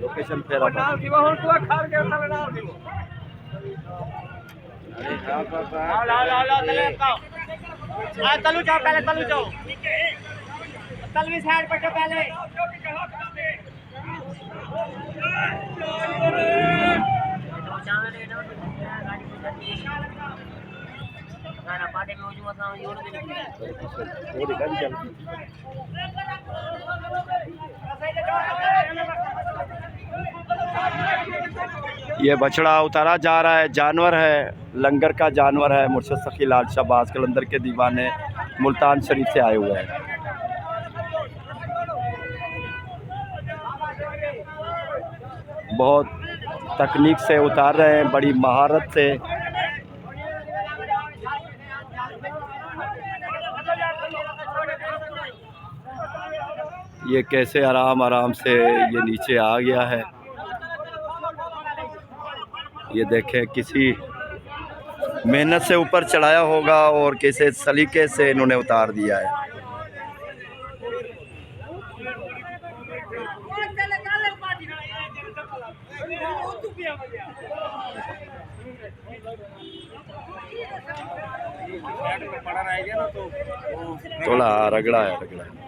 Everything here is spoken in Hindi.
लोकेशन फेरा तलू जाओ पहले, तलू जाओ, तलवी साइड बैठो पहले। ये बछड़ा उतारा जा रहा है, जानवर है, लंगर का जानवर है। मुर्शद सखी लाल शहबाज कलंदर के दीवाने मुल्तान शरीफ से आए हुए हैं। बहुत तकनीक से उतार रहे हैं, बड़ी महारत से। ये कैसे आराम आराम से ये नीचे आ गया है। ये देखें, किसी मेहनत से ऊपर चढ़ाया होगा और कैसे सलीके से इन्होंने उतार दिया है। थोड़ा रगड़ा है, रगड़ा है।